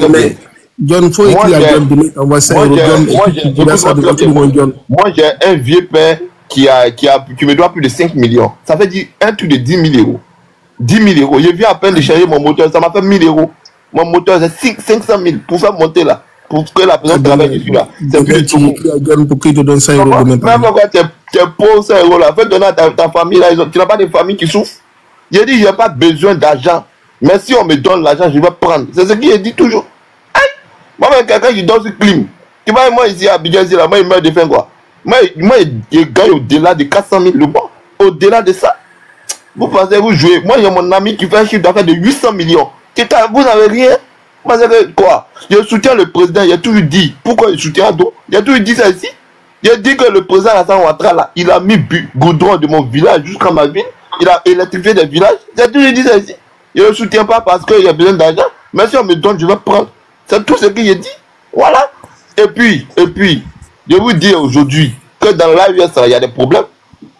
bien. John, faut écrire à John de mettre envoyer ça. Moi, j'ai un vieux père qui me doit plus de 5 millions. Ça veut dire un truc de 10 000 euros. 10 000 euros. Je viens à peine de changer mon moteur. Ça m'a fait 1 000 euros. Mon moteur, c'est 500 000 pour faire monter là. Pour que la personne travaille ici là. C'est plus de tout. Pour qu'il te donne 5 euros de même. Même quand tu es pauvre, 5 euros là. Fais donner à ta famille là. Tu n'as pas de famille qui souffre. J'ai dit, je n'ai pas besoin d'argent. Mais si on me donne l'argent, je vais prendre. C'est ce qu'il dit toujours. Aïe! Moi, même quelqu'un qui donne ce clim. Tu vois, moi ici à Abidjan, là, moi, il meurt de faim quoi. Moi, je gagne au-delà de 400 000 le mois. Au-delà de ça. Vous pensez, vous jouez. Moi, j'ai mon ami qui fait un chiffre d'affaires de 800 millions. Vous n'avez rien. Moi, c'est quoi? Je soutiens le président. Il a toujours dit. Pourquoi il soutient d'autres? Il a toujours dit ça ici. Il a dit que le président Alassane Ouattara, là, il a mis goudron de mon village jusqu'à ma ville. Il a électrifié des villages. Il a toujours dit ça ici. Je ne le soutiens pas parce qu'il y a besoin d'argent. Mais si on me donne, je vais prendre. C'est tout ce qu'il a dit. Voilà. Et puis, je vous dis aujourd'hui que dans l'AES, il y a des problèmes.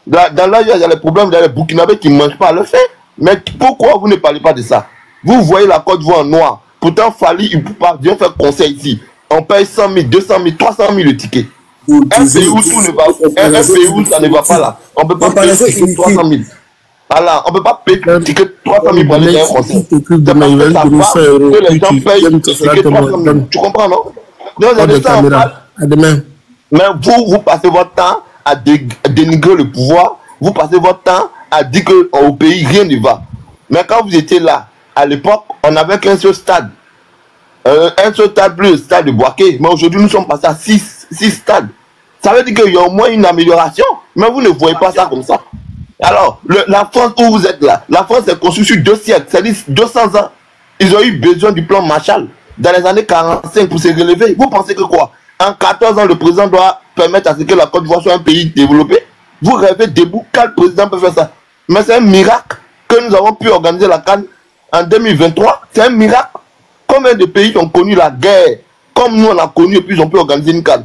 Dans l'AES, il y a des problèmes. Il y a les Burkinabés qui ne mangent pas le fait. Mais pourquoi vous ne parlez pas de ça? Vous voyez la Côte d'Ivoire en noir. Pourtant, Fali, il ne peut pas bien faire conseil ici. On paye 100 000, 200 000, 300 000 le ticket. Un pays où tout ne va pas, un pays où ça ne va pas là. On ne peut pas payer le ticket 300 000. Voilà, on ne peut pas payer le ticket 300 000 pour aller à un conseil. C'est parce que ça va que les gens payent le ticket 300 000. Tu comprends, non? Donc, c'est ça, on parle. Mais vous passez votre temps à dénigrer le pouvoir. Vous passez votre temps à dire qu'au pays, rien ne va. Mais quand vous étiez là, à l'époque, on n'avait qu'un seul stade. Un seul stade plus le stade de Boaké. Mais aujourd'hui, nous sommes passés à 6 stades. Ça veut dire qu'il y a au moins une amélioration. Mais vous ne voyez pas ça comme ça. Alors, la France où vous êtes là, la France est construite sur 2 siècles, c'est-à-dire 200 ans. Ils ont eu besoin du plan Marshall dans les années 45 pour se relever. Vous pensez que quoi? En 14 ans, le président doit permettre à ce que la Côte d'Ivoire soit un pays développé? Vous rêvez debout, quel président peut faire ça? Mais c'est un miracle que nous avons pu organiser la CAN en 2023. C'est un miracle. Combien de pays ont connu la guerre comme nous on a connu et puis ils ont pu organiser une CAN?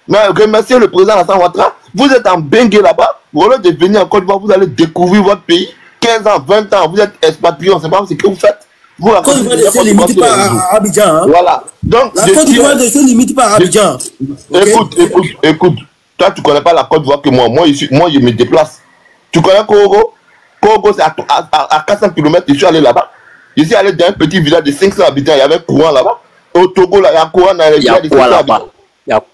Mais remerciez le président Alassane Ouattara. Vous êtes en Bengue là-bas. Au lieu de venir en Côte d'Ivoire, vous allez découvrir votre pays. 15 ans, 20 ans, vous êtes expatrié, on ne sait pas ce que vous faites. Vous la Côte d'Ivoire ne se limite pas à Abidjan. Hein? Voilà. Donc, la Côte d'Ivoire ne se limite pas à Abidjan. Écoute. Toi, tu ne connais pas la Côte d'Ivoire que moi. Moi, je me déplace. Tu connais Kogo? Kogo, c'est à 400 km. Je suis allé là-bas. Je suis allé dans un petit village de 500 habitants. Il y avait courant là-bas. Au Togo, là, il y a courant dans les villages de 500 habitants.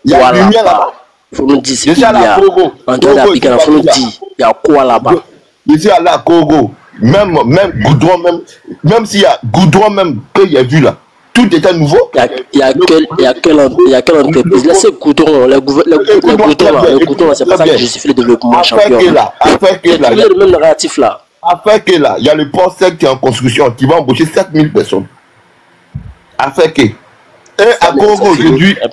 Il y a lumière là-bas. Faut nous dire il y a André Dapican, faut nous dire il y a quoi là-bas. Je suis allé à Kogo. Même goudron, même s'il y a goudron même que j'ai vu là. Tout était nouveau. Il y a quelle entreprise? Laissez le goudron, le goudron là, c'est pas ça qui justifie le développement champion. Afin que là, le même narratif là. Afin que là, il y a le port sec qui est en construction, qui va embaucher 7000 personnes. Afin que. Et à Congo aujourd'hui, et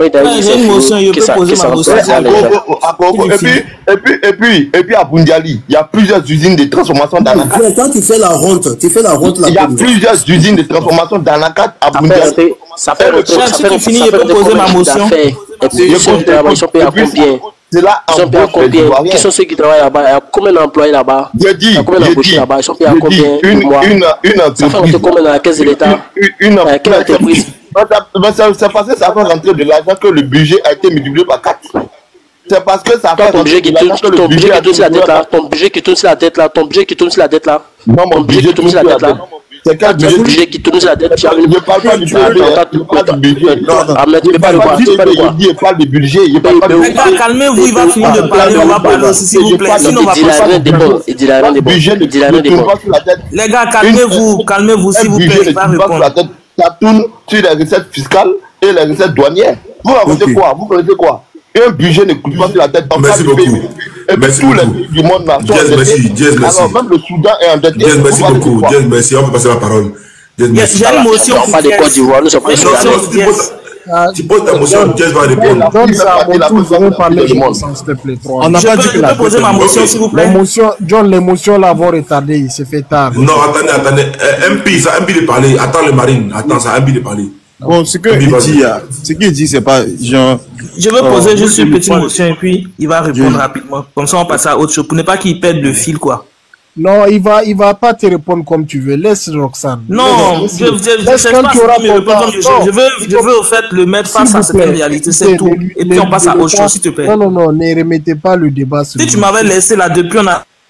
puis à Bundiali, il y a plusieurs usines de transformation d'Anakat. Quand tu fais la honte là. Il y a plusieurs usines de transformation d'Anakat à Bundiali. Ça fait fini, je peux poser ma motion. Et puis, ils sont payés à combien? C'est là ils sont payés à combien? Qui sont ceux qui travaillent là-bas? Il y a combien d'employés là-bas? Il y a combien d'embauchés là-bas? Ils sont payés à combien? Une ça fait rentrer combien dans la caisse de l'État? Quelle entreprise? C'est parce que ça fait rentrer de l'argent que le budget a été multiplié par 4. C'est parce que ça fait rentrer de l'argent que le budget a été multiplié par 4. Ton budget qui tourne sur la dette là, ton budget qui tourne sur la dette là. Non, mon budget qui tourne sur la dette là. C'est quel budget qui tourne sur la dette? Je ne parle pas du budget. Je parle pas du budget. Je parle du budget. Calmez-vous, il va finir de parler. On va parler aussi, s'il vous plaît. Sinon, on va pas. Il dit rien de bon. Les gars, calmez-vous, s'il vous plaît. Il va répondre. Ça tourne sur les recettes fiscales et les recettes douanières. Vous racontez quoi? Vous connaissez quoi? Un budget ne coûte pas sur la tête. Merci beaucoup. Et puis tous les pays du monde là sont endettés. Alors même le Soudan est endetté. Merci beaucoup. Merci. On peut passer la parole. J'ai une motion. Pas de Côte d'Ivoire. Nous sommes pas tu poses ta motion, Jess va répondre. On n'a pas dit que la poser ma motion, s'il vous plaît. John, l'émotion là va retarder, il s'est fait tard. Non, attendez. MP de parler. Attends le marine. Attends, ça MP de parler. Bon, ce qu'il dit, c'est pas genre. Je veux poser juste une petite motion et puis il va répondre rapidement. Comme ça, on passe à autre chose pour ne pas qu'il perde le fil, quoi. Non, il va pas te répondre comme tu veux. Laisse Roxane. Non, je veux au fait le mettre face à cette réalité, c'est tout. Et puis on passe à autre chose, s'il te plaît. Non, ne remettez pas le débat sur. Si tu m'avais laissé là depuis, on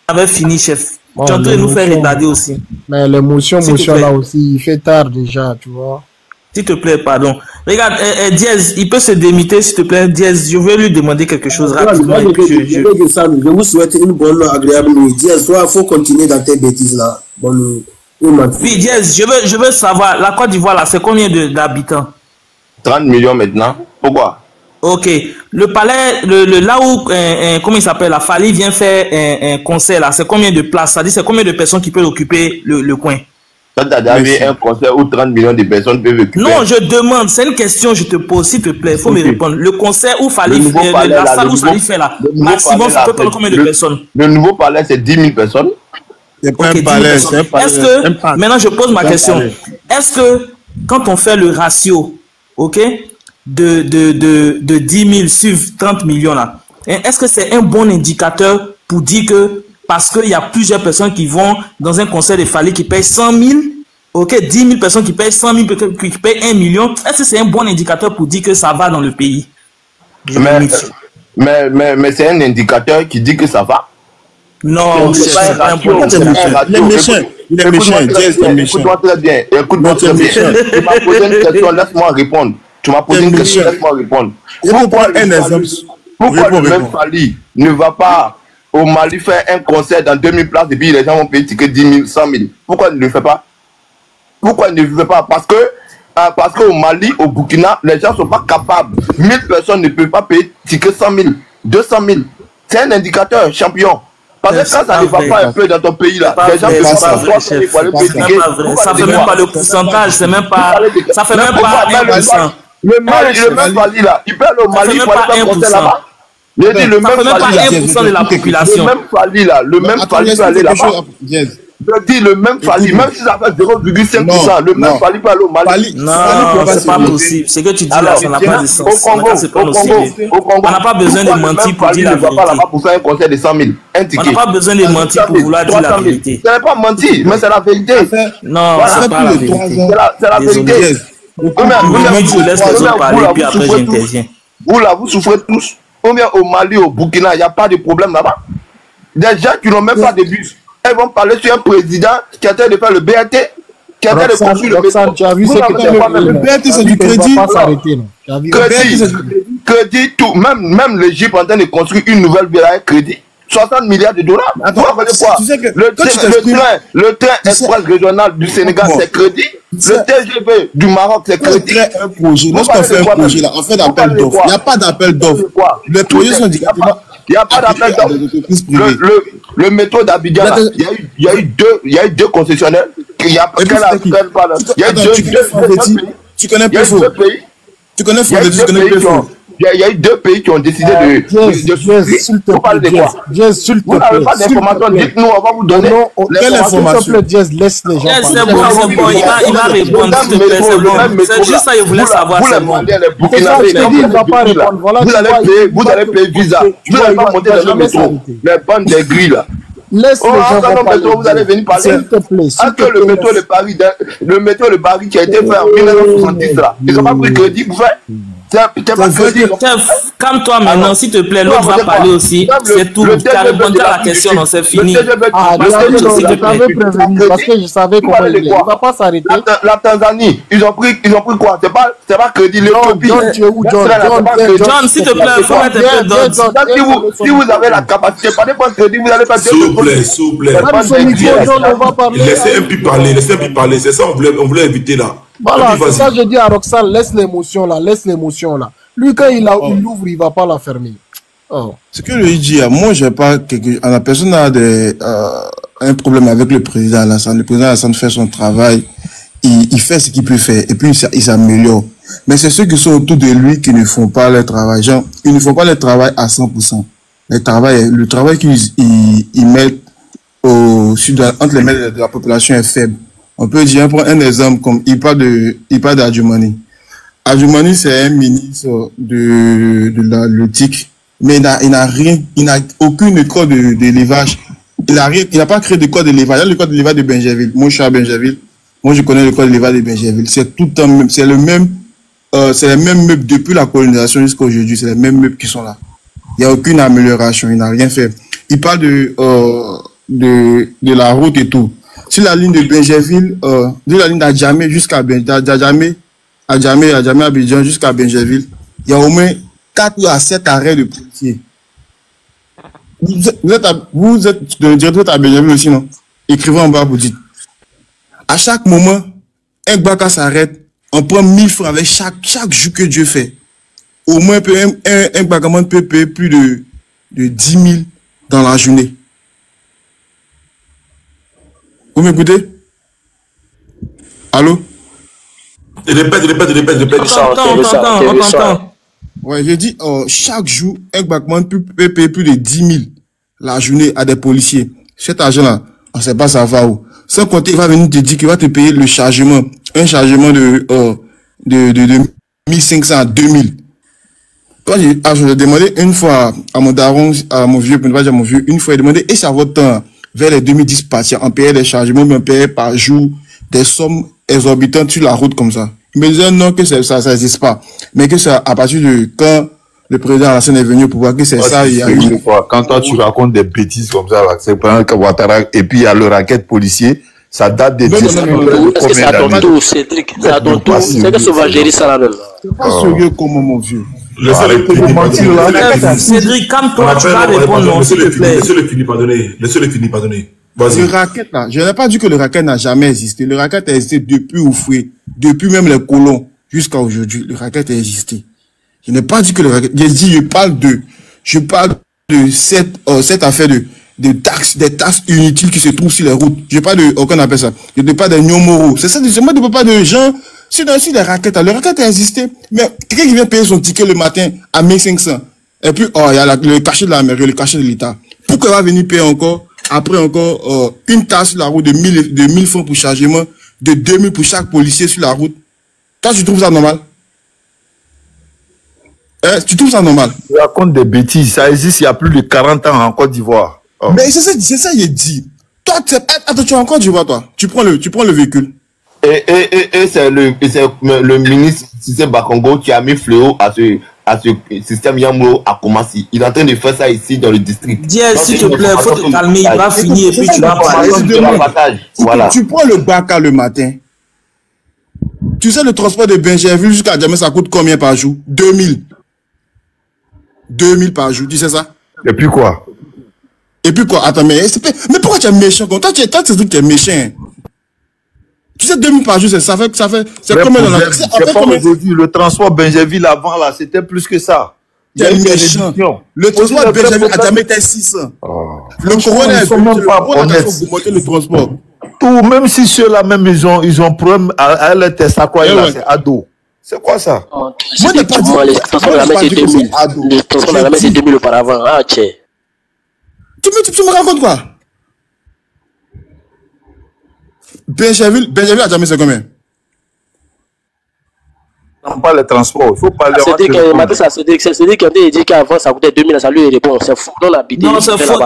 avait fini, chef. Tu es en train de nous faire retarder aussi. Mais l'émotion là aussi, il fait tard déjà, tu vois. S'il te plaît, pardon. Regarde, Diaz, il peut se démiter, s'il te plaît. Diaz, je veux lui demander quelque chose rapidement. Je vous souhaite une bonne, agréable nuit. Diaz, il faut continuer dans tes bêtises là. Bonne nuit. Oui, Diaz, je veux savoir, la Côte d'Ivoire là, c'est combien d'habitants? 30 millions maintenant. Pourquoi? Ok. Le palais, là où, comment il s'appelle, la Fali vient faire un concert là, c'est combien de places? C'est-à-dire, c'est combien de personnes qui peuvent occuper le coin? Tu as déjà un concert où 30 millions de personnes peuvent occuper? Non, je demande, c'est une question, je te pose, s'il te plaît, il faut me répondre. Le concert où Fali, la salle où Fali fait là, maximum, ça peut prendre combien de personnes? Le nouveau palais, c'est 10 000 personnes. C'est pas un palais, c'est un palais. Est-ce que, maintenant je pose ma question, est-ce que quand on fait le ratio, ok, de 10 000 sur 30 millions là, est-ce que c'est un bon indicateur pour dire que, parce qu'il y a plusieurs personnes qui vont dans un concert de Fali qui payent 100 000, ok, 10 000 personnes qui payent 100 000, qui payent 1 million, est-ce que c'est un bon indicateur pour dire que ça va dans le pays? Mais c'est un indicateur qui dit que ça va. Non, c'est pas un bon indicateur. Il est méchant. Il est méchant. Écoute-moi très bien. Écoute-moi très bien. Tu m'as posé une question, laisse-moi répondre. Tu m'as posé une question, laisse-moi répondre. Pourquoi le même Fali ne va pas au Mali faire un concert dans 2000 places et puis les gens vont payer ticket 10 000, 100 000? Pourquoi il ne le fait pas? Pourquoi il ne le fait pas? Parce qu'au Mali, au Burkina, les gens ne sont pas capables. 1000 personnes ne peuvent pas payer ticket 100 000, 200 000. C'est un indicateur, champion. Parce que quand ça ne va pas un peu dans ton pays là, les gens ne peuvent pas avoir 300 000 pour aller payer ticket. Ça fait même pas le pourcentage, c'est même pas. Ça fait même pas 1%. Le même Fali là, il peut aller au Mali pour aller faire un concert là-bas. Je dis le même Fali là, 1% de la population. le même Fali là, le même Fali peut aller là-bas. Je dis le même Fali, même si ça fait 0,5%, le même Fali peut aller au Mali. Non, c'est pas possible. Ce que tu dis là, ça n'a pas de sens. Au Congo, on n'a pas besoin de mentir pour dire la vérité. On ne va pas là-bas pour faire un concert de 100 000. On n'a pas besoin de mentir pour vouloir dire la vérité. Ce n'est pas mentir, mais c'est la vérité. Non, c'est pas la vérité. C'est la vérité. Je laisse les autres parler, puis après j'interviens. Vous là, vous souffrez tous. Combien au Mali, au Burkina, il n'y a pas de problème là-bas. Des gens qui n'ont même pas de bus. Elles vont parler sur un président qui a de faire le BAT, qui a de construire le métro. Tu as vu ce que le BAT, c'est du crédit. Crédit, tout. Même l'Égypte en train de construire une nouvelle ville avec crédit. 60 milliards de dollars. Attends, tu sais que le train express régional du Sénégal, c'est crédit. Le TGV du Maroc, c'est crédit. Lorsqu'on fait un projet, là, on fait d'appel d'offres. Il n'y a pas d'appel d'offres. Les projets sont directement. Il n'y a pas d'appel d'offres. Le métro d'Abidjan, il y a eu deux concessionnaires. Il y a tu connais pas Fou. Tu connais Fou. Il y a eu deux pays qui ont décidé de parler de quoi? Vous n'avez pas d'informations, dites-nous, on va vous donner quelle information. Laisse les gens parler. C'est bon, il va répondre, s'il te plaît, c'est bon. C'est juste ça, je voulais savoir, c'est bon. Vous allez payer visa. Vous n'allez pas monter dans le métro. Les bandes des grilles là. Laisse les gens parler. Vous allez venir parler. S'il te plaît. Est-ce que le métro de Paris qui a été fait en 1970 là, ils n'ont pas pris crédit pour faire? Calme-toi maintenant, s'il te plaît, l'autre va parler aussi. C'est tout. Tu as répondu à la question, non, c'est fini. Parce que je savais comment il est. Il ne va pas s'arrêter. La Tanzanie, ils ont pris quoi? C'est pas crédit, l'Éthiopie. John, s'il te plaît, il faut mettre un peu d'ordre. Si vous avez la capacité, pas de crédit, vous allez faire s'il vous plaît. Laissez un peu parler. C'est ça, on voulait éviter là. Voilà, c'est ça que je dis à Roxane, laisse l'émotion là. Lui, quand il l'ouvre, il ne va pas la fermer. Oh. Ce que je dis, moi, j'ai pas la personne a un problème avec le président Alassane. Le président Alassane fait son travail, il fait ce qu'il peut faire, et puis il s'améliore. Mais c'est ceux qui sont autour de lui qui ne font pas leur travail. Genre, ils ne font pas leur travail à 100%. Le travail qu'ils mettent entre les mains de la population est faible. On peut dire, prendre un exemple comme il parle d'Adjoumani. Adjoumani, c'est un ministre de la logistique, mais il n'a aucune école d'élevage. il n'a pas créé de code de l'élevage. Il y a le code de l'élevage de Benjerville. Moi, je suis à Benjerville. Moi, je connais le code de l'élevage de Benjerville. C'est tout un même, c'est le même, c'est les mêmes meubles depuis la colonisation jusqu'à aujourd'hui. C'est les mêmes meubles qui sont là. Il n'y a aucune amélioration. Il n'a rien fait. Il parle de la route et tout. Sur la ligne de Benjerville, de la ligne d'Adjamé jusqu'à Adjamé, Abidjan jusqu'à Benjerville, il y a au moins 4 à 7 arrêts de policiers. Vous êtes de directeur à Benjerville aussi, non? Écrivez en bas, vous dites. À chaque moment, un baka s'arrête, on prend 1000 francs avec chaque jour que Dieu fait. Au moins, un bagaman peut payer plus de 10 000 dans la journée. Vous m'écoutez? Allô? Répète. On t'entend. Ouais, j'ai dit, chaque jour, un bagaman peut payer plus de 10 000 la journée à des policiers. Cet argent-là, on ne sait pas ça va où. Sans compter, il va venir te dire qu'il va te payer le chargement. Un chargement de 1500 à 2000. Quand je demandé une fois à mon daron, à mon vieux, pour ne pas dire mon vieux, une fois, il demandait, et ça votre temps, vers les 2010 passés, on payait des chargements, mais on payait par jour des sommes exorbitantes sur la route comme ça. Il me disait non, que ça n'existe pas. Mais que ça, à partir de quand le président Alassane est venu pour voir que c'est ça, il y a eu. Quand toi tu racontes des bêtises comme ça, c'est pendant que Ouattara, et puis il y a le racket policier, ça date des Est-ce que c'est à ton tour, Cédric? C'est à ton tour. C'est que sauvagerie, ça là. C'est pas sérieux comme mon vieux. Cédric, calme-toi, tu vas répondre non, s'il te plaît. Laissez-le finir, pardonnez. Le racket là, je n'ai pas dit que le racket n'a jamais existé. Le racket a existé depuis Oufoué, depuis même les colons jusqu'à aujourd'hui. Le racket a existé. Je n'ai pas dit que le racket. J'ai dit, je parle de cette affaire des taxes inutiles qui se trouvent sur les routes. Je parle de, qu'on appelle ça. Je ne parle pas de Nyomoro. C'est ça, je ne parle pas de gens. C'est dans les raquettes. Le racket a existé. Mais quelqu'un qui vient payer son ticket le matin à 1500. Et puis, il y a le cachet de la mairie, le cachet de l'État. Pourquoi il va venir payer encore, après encore, une taxe sur la route de 1000 francs pour chargement, de 2000 pour chaque policier sur la route? Toi, tu trouves ça normal? Tu trouves ça normal? Tu racontes des bêtises. Ça existe il y a plus de 40 ans en Côte d'Ivoire. Oh. Mais c'est ça, il dit. Toi, attends, tu es en Côte d'Ivoire, toi. Tu prends le véhicule. Et c'est le ministre Cissé Bakongo qui a mis fléau à ce système Yambo à Koumassi. Il est en train de faire ça ici dans le district. Dieu, s'il te plaît, faut te calmer, il va finir et puis tu vas parler. Voilà. Tu prends le Baka le matin. Tu sais, le transport de Benjerville jusqu'à Djamé, ça coûte combien par jour? 2000. 2000 par jour, tu sais ça? Et puis quoi? Attends, mais pourquoi tu es méchant comme toi? Tu es méchant. Tu sais, 2000 par jour, ça fait, c'est combien dans la... C'est pas aujourd'hui, le transport Benjerville avant, là, c'était plus que ça. Tu es méchant. Le transport de Benjerville à Djamé était 600. Le coroner, ils même pas honnêtes. Pour monter le transport. Tout, même si ceux-là, même, ils ont problème à leur test, à quoi c'est ado. C'est quoi ça? Moi, je pas dit. Les transports de la mer, c'est 2000. Les transports de la mer, c'est 2000 auparavant. Ah, tiens. Tu me racontes quoi? Benjerville à Djamé, c'est combien? Non, pas les transports. Il faut parler. C'est-à-dire qu'il a dit qu'avant, ça coûtait 2000, ça lui répond. C'est fou. On a habité. Non, c'est faux.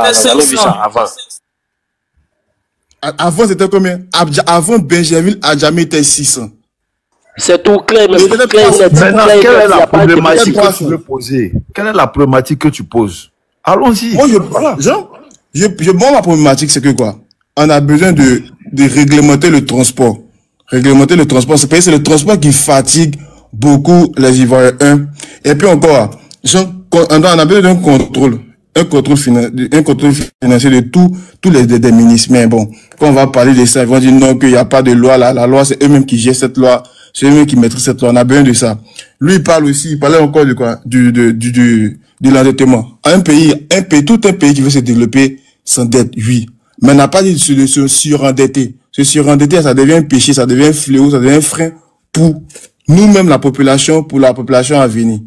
Avant, c'était combien? Avant, Benjerville à Djamé était 600. C'est tout clair. Maintenant, quelle est la problématique que tu veux poser? Quelle est la problématique que tu poses? Allons-y. Moi, ma problématique, c'est que quoi? On a besoin de réglementer le transport. Réglementer le transport, c'est le transport qui fatigue beaucoup les Ivoiriens. Et puis encore, on a besoin d'un contrôle. Un contrôle financier de tous les ministres. Mais bon, quand on va parler de ça, ils vont dire non, qu'il n'y a pas de loi là. La loi, c'est eux-mêmes qui gèrent cette loi. C'est eux-mêmes qui maîtrisent cette loi. On a besoin de ça. Lui, il parlait encore de quoi? De l'endettement. Tout un pays qui veut se développer s'endette, oui. Mais on n'a pas dit de se surendetter. Se surendetter, ça devient un péché, ça devient un fléau, ça devient un frein pour nous-mêmes, la population, pour la population à venir.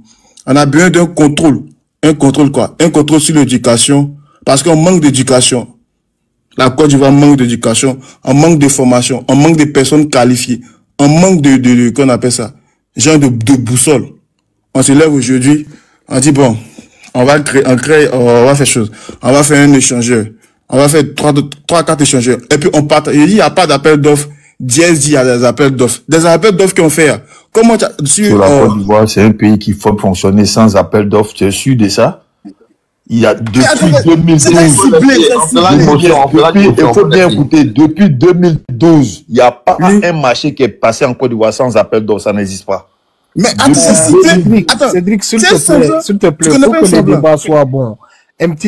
On a besoin d'un contrôle. Un contrôle quoi? Un contrôle sur l'éducation. Parce qu'on manque d'éducation. La Côte d'Ivoire manque d'éducation. On manque de formation. On manque de personnes qualifiées. On manque qu'on appelle ça? Genre de boussole. On se lève aujourd'hui, on dit bon, on va faire chose. On va faire un échangeur. On va faire 3-4 échangeurs. Et puis, on part. Il n'y a pas d'appel d'offres. Dièse dit, il y a des appels d'offres. Des appels d'offres qu'on fait. Comment sur la Côte d'Ivoire, c'est un pays qui faut fonctionner sans appel d'offres. Tu es sûr de ça? Il y a depuis 2012. Il faut bien écouter. Depuis 2012, il n'y a pas un marché qui est passé en Côte d'Ivoire sans appel d'offres. Ça n'existe pas. Mais attends, Cédric, s'il te plaît, pour que le débat soit bon.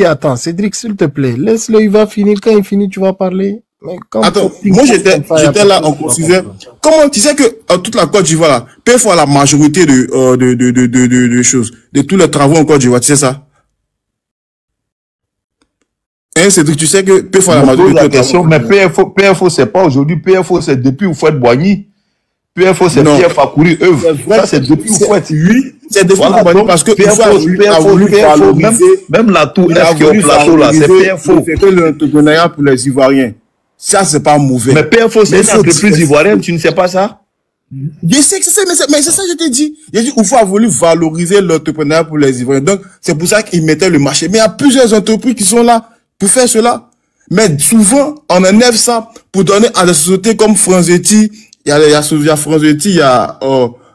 Attends, Cédric, s'il te plaît, laisse-le, il va finir. Quand il finit, tu vas parler. Attends, moi j'étais là, on considère. Comment tu sais que toute la Côte d'Ivoire là, parfois la majorité de choses, de tous les travaux en Côte d'Ivoire, tu sais ça? Hein, Cédric, tu sais que parfois la majorité de questions, mais PFO c'est pas aujourd'hui, PFO c'est depuis Houphouët-Boigny. PFO c'est Pierre Fakouri œuvre. Ça c'est depuis Houphouët. Oui, c'est depuis Houphouët parce que PFO même la tour est qui est au plateau là, c'est PFO. C'est que l'entrepreneuriat pour les Ivoiriens. Ça, c'est pas mauvais. Mais PFO, c'est une entreprise ivoirienne, tu ne sais pas ça? Je sais que c'est ça, mais c'est ça que je t'ai dit. J'ai dit, Oufou a voulu valoriser l'entrepreneuriat pour les Ivoiriens. Donc, c'est pour ça qu'il mettait le marché. Mais il y a plusieurs entreprises qui sont là pour faire cela. Mais souvent, on enlève ça pour donner à des sociétés comme Franzetti. Il y a Franzetti, il y a,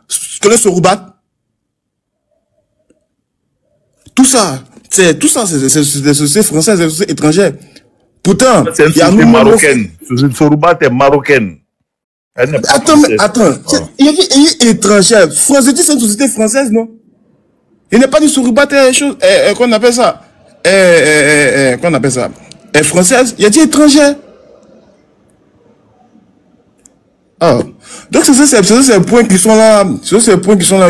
tu connais Soroubat? Tout ça, c'est des sociétés françaises, des sociétés étrangères. Pourtant, il y a une marocaine. Soroubat est marocaine. Attends, il est étrangère. Franzetti, c'est une société française, non? Il n'est pas du Soroubat, qu'on appelle ça? Qu'on appelle ça? Française, il a dit étrangère. Ah. Donc, c'est ces points qui sont là,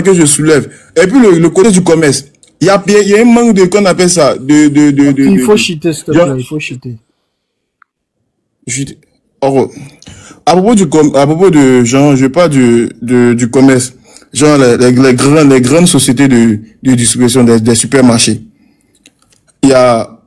que je soulève. Et puis, le côté du commerce. Il y a un manque de, qu'on appelle ça, il faut cheater, s'il te plaît, il faut cheater. À propos de genre, je parle du commerce, genre les grandes sociétés de distribution des supermarchés. Il y a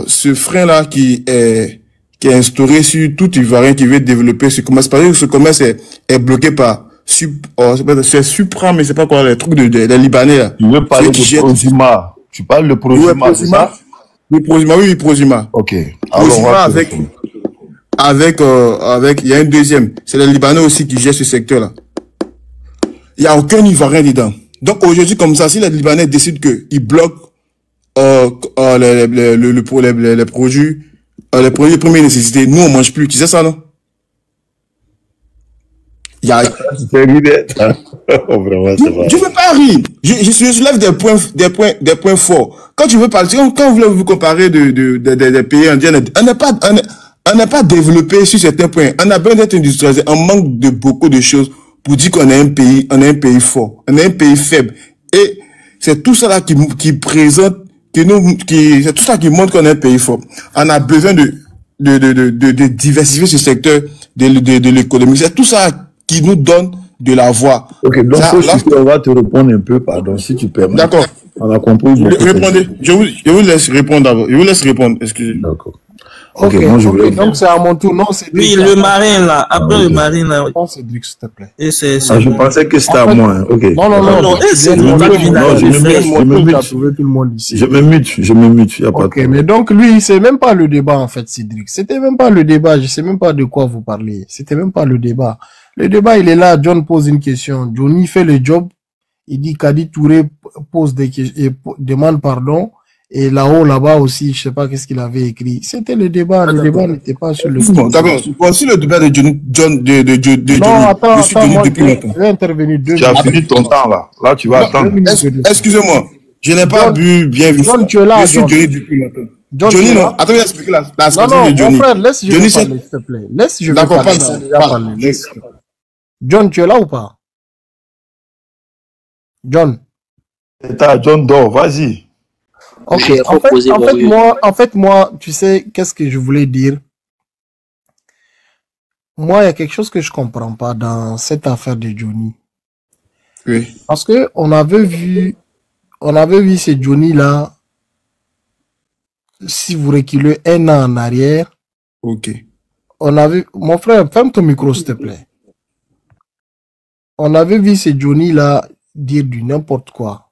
ce frein là qui est instauré sur tout Ivoirien qui veut développer ce commerce. Parce que ce commerce est bloqué par c'est Supra, mais c'est pas quoi les trucs des Libanais là. Tu veux parler de Prosima? Tu parles de Prosima, c'est ça? Le Prosima, oui, Prosima. Ok. Prosima avec, il y a un deuxième. C'est les Libanais aussi qui gèrent ce secteur-là. Il n'y a aucun Ivoirien dedans. Donc, aujourd'hui, comme ça, si les Libanais décident qu'ils bloquent, les produits de première nécessité, nous, on mange plus. Tu sais ça, non? Je ne veux pas rire. Je soulève des points forts. Quand tu veux parler, quand vous voulez vous comparer des pays indiens, on n'est pas développé sur certains points. On a besoin d'être industrialisé. On manque de beaucoup de choses pour dire qu'on est un pays fort. On est un pays faible. Et c'est tout ça là qui présente, c'est tout ça qui montre qu'on est un pays fort. On a besoin de diversifier ce secteur de l'économie. C'est tout ça qui nous donne de la voix. Ok, donc on va te répondre un peu, pardon, si tu permets. D'accord. On a compris. Répondez. Je vous laisse répondre d'abord. Je vous laisse répondre. Excusez. D'accord. Ok, donc c'est à mon tour. Non, c'est oui, le marin là. Après le marin là. Non, c'est Cédric, s'il te plaît. Et c'est je pensais que c'était à moi. Ok. Non, c'est je me mute. Ok, mais donc lui, c'est même pas le débat en fait, Cédric. C'était même pas le débat. Je sais même pas de quoi vous parlez. C'était même pas le débat. Le débat, il est là. John pose une question. Johnny fait le job. Il dit Kadi Touré pose des questions, demande pardon. Et là-haut, là-bas aussi, je sais pas qu'est-ce qu'il avait écrit. C'était le débat. Le débat n'était pas sur le. D'accord. Voici le débat de Johnny. Non, attends, moi, je vais intervenir 2 minutes. Tu as fini ton temps, là. Là, tu vas attendre. Excusez-moi. Je n'ai pas bien vu. John, tu es là. Je suis Johnny depuis longtemps. Johnny, non. Attends, je vais expliquer la situation de Johnny. Non, mon frère, laisse, je vais parler, s'il te plaît. Laisse, je vais parler. John, tu es là ou pas? John. John dort, vas-y. Ok, en fait, moi, tu sais, qu'est-ce que je voulais dire? Moi, il y a quelque chose que je comprends pas dans cette affaire de Johnny. Oui. Parce que on avait vu ce Johnny-là, si vous reculez 1 an en arrière. Ok. Mon frère, ferme ton micro, s'il te plaît. On avait vu ce Johnny-là dire du n'importe quoi.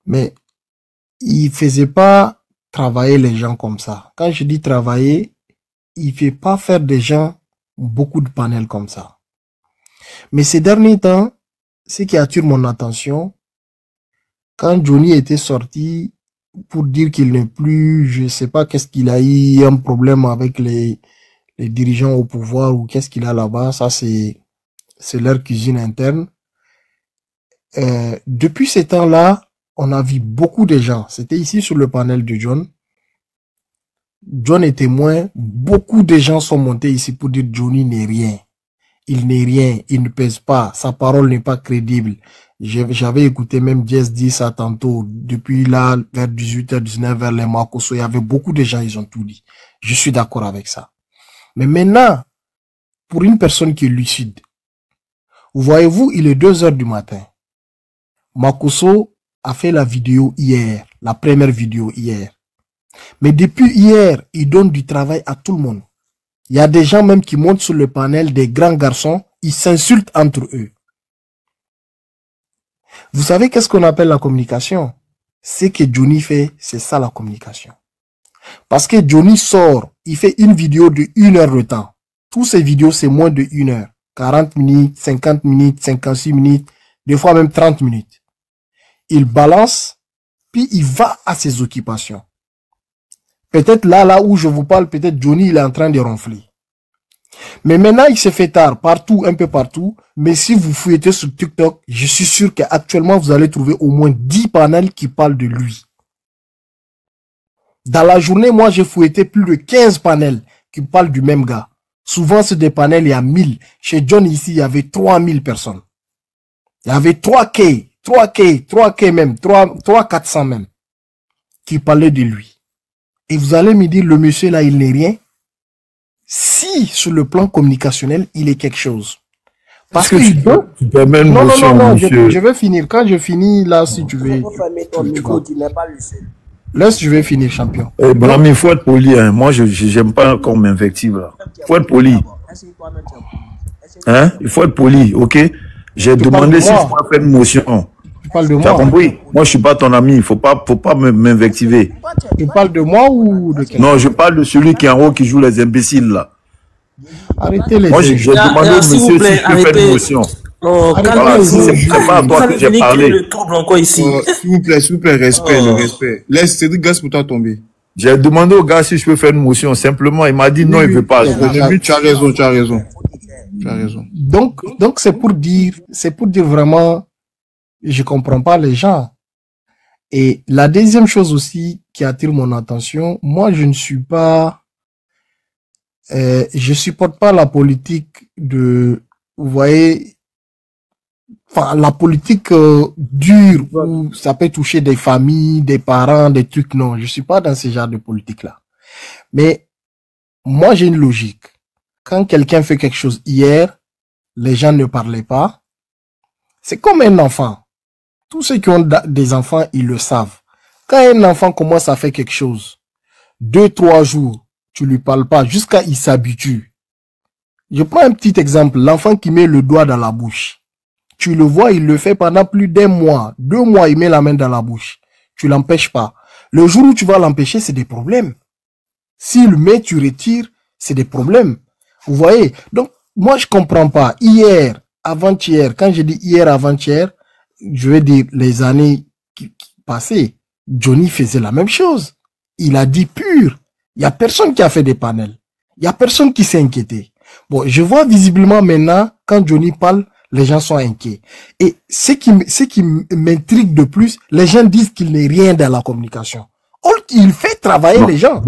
Mais il faisait pas travailler les gens comme ça. Quand je dis travailler, il ne fait pas faire des gens beaucoup de panels comme ça. Mais ces derniers temps, ce qui attire mon attention, quand Johnny était sorti pour dire qu'il n'est plus, je ne sais pas qu'est-ce qu'il a eu, un problème avec les dirigeants au pouvoir ou qu'est-ce qu'il a là-bas, ça c'est leur cuisine interne. Depuis ces temps-là, on a vu beaucoup de gens. C'était ici sur le panel de John. John est témoin. Beaucoup de gens sont montés ici pour dire Johnny n'est rien. Il n'est rien. Il ne pèse pas. Sa parole n'est pas crédible. J'avais écouté même Jess dire ça tantôt. Depuis là, vers 18h, 19h, vers les Makoso, il y avait beaucoup de gens, ils ont tout dit. Je suis d'accord avec ça. Mais maintenant, pour une personne qui est lucide, voyez-vous, il est 2h du matin. Makoso a fait la vidéo hier, la première vidéo hier. Mais depuis hier, il donne du travail à tout le monde. Il y a des gens même qui montent sur le panel, des grands garçons, ils s'insultent entre eux. Vous savez qu'est-ce qu'on appelle la communication? Ce que Johnny fait, c'est ça la communication. Parce que Johnny sort, il fait une vidéo de 1 heure de temps. Tous ces vidéos, c'est moins de 1 heure. 40 minutes, 50 minutes, 56 minutes, des fois même 30 minutes. Il balance, puis il va à ses occupations. Peut-être là où je vous parle, peut-être Johnny, il est en train de ronfler. Mais maintenant, il se fait tard, partout, un peu partout. Mais si vous fouillez sur TikTok, je suis sûr qu'actuellement, vous allez trouver au moins 10 panels qui parlent de lui. Dans la journée, moi, j'ai fouetté plus de 15 panels qui parlent du même gars. Souvent, c'est des panels, il y a 1000. Chez John, ici, il y avait 3000 personnes. Il y avait 3K même, 400 même, qui parlaient de lui. Et vous allez me dire, le monsieur là, il n'est rien. Si, sur le plan communicationnel, il est quelque chose. Parce que tu permets une motion, monsieur. Je vais finir. Quand je finis, là, si tu veux. Laisse, je vais finir, champion. Eh, bon ami, il faut être poli. Hein. Moi, je n'aime pas qu'on m'invective là. Il faut être poli. Hein? Il faut être poli, ok? J'ai demandé si je pouvais faire une motion. Tu parles de moi. Tu as compris? Moi, je suis pas ton ami. Faut pas m'invectiver. Tu parles de moi ou de quelqu'un? Non, je parle de celui qui est en haut qui joue les imbéciles là. Arrêtez les. Moi, j'ai demandé au monsieur si je peux faire une motion. Oh, voilà, si c'est pas à toi que j'ai parlé. S'il vous plaît, respect, le respect. Laisse Cédric Gas pour toi tomber. J'ai demandé au gars si je peux faire une motion. Simplement, il m'a dit non, il veut pas. Tu as raison. Donc c'est pour dire vraiment, je comprends pas les gens. Et la deuxième chose aussi qui attire mon attention, moi je ne suis pas, je supporte pas la politique de, vous voyez, enfin la politique dure où ça peut toucher des familles, des parents, des trucs. Non, je suis pas dans ce genre de politique là. Mais moi j'ai une logique. Quand quelqu'un fait quelque chose hier, les gens ne parlaient pas. C'est comme un enfant. Tous ceux qui ont des enfants, ils le savent. Quand un enfant commence à faire quelque chose, 2-3 jours, tu lui parles pas jusqu'à il s'habitue. Je prends un petit exemple. L'enfant qui met le doigt dans la bouche. Tu le vois, il le fait pendant plus d'1 mois. 2 mois, il met la main dans la bouche. Tu l'empêches pas. Le jour où tu vas l'empêcher, c'est des problèmes. S'il met, tu retires, c'est des problèmes. Vous voyez? Donc, moi, je comprends pas. Hier, avant-hier, quand je dis hier, avant-hier, je vais dire les années qui passaient, Johnny faisait la même chose. Il a dit pur. Il y a personne qui a fait des panels. Il y a personne qui s'est inquiété. Bon, je vois visiblement maintenant, quand Johnny parle, les gens sont inquiets. Et ce qui m'intrigue de plus, les gens disent qu'il n'est rien dans la communication. Il fait travailler les gens.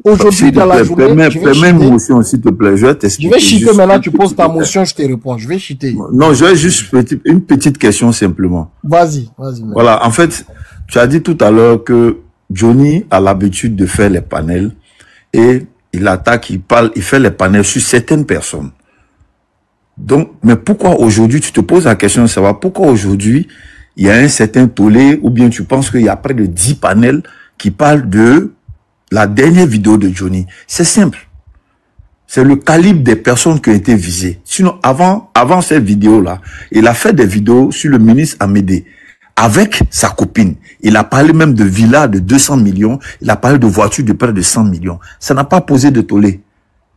Aujourd'hui, dans la journée, fais-moi une motion, s'il te plaît. Je vais t'expliquer. Je vais chiter maintenant, tu poses ta motion, je te réponds. Je vais chiter. Non, je vais juste une petite question simplement. Vas-y. Voilà, en fait, tu as dit tout à l'heure que Johnny a l'habitude de faire les panels et il attaque, il parle, il fait les panels sur certaines personnes. Donc, mais pourquoi aujourd'hui, tu te poses la question de savoir pourquoi aujourd'hui, il y a un certain tollé ou bien tu penses qu'il y a près de 10 panels qui parlent de la dernière vidéo de Johnny. C'est simple. C'est le calibre des personnes qui ont été visées. Sinon, avant cette vidéo-là, il a fait des vidéos sur le ministre Amédée. avec sa copine. Il a parlé même de villas de 200 millions. Il a parlé de voitures de près de 100 millions. Ça n'a pas posé de tollé.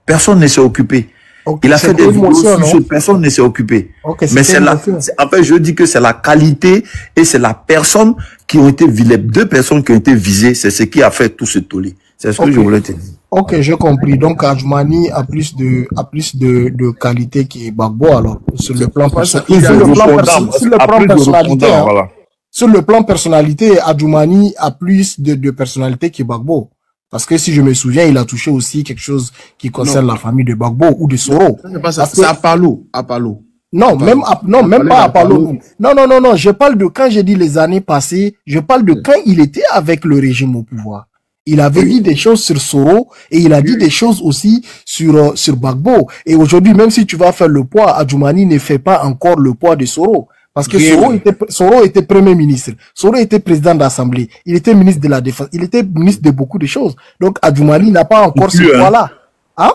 Personne ne s'est occupé. Okay, il a fait des vidéos sur ce, personne ne s'est occupé. Okay, mais c'est la, en fait, je dis que c'est la qualité et c'est la personne qui ont été visées, 2 personnes qui ont été visées, c'est ce qui a fait tout ce tollé. C'est ce que je voulais te dire. Ok, j'ai compris. Donc, Adjoumani a plus de qualité que Gbagbo, alors, sur le plan personnalité. Sur le plan personnalité, Adjoumani a plus de personnalité que Gbagbo. Parce que si je me souviens, il a touché aussi quelque chose qui concerne la famille de Gbagbo ou de Soro. C'est Apalo. Non, même pas Apalo. Non. Je parle de quand j'ai dit les années passées, je parle de quand il était avec le régime au pouvoir. Il avait dit des choses sur Soro et il a dit des choses aussi sur Gbagbo. Et aujourd'hui, même si tu vas faire le poids, Adjoumani ne fait pas encore le poids de Soro. Parce que Soro était premier ministre. Soro était président d'Assemblée. Il était ministre de la Défense. Il était ministre de beaucoup de choses. Donc, Adjoumani n'a pas encore ce poids-là. Hein?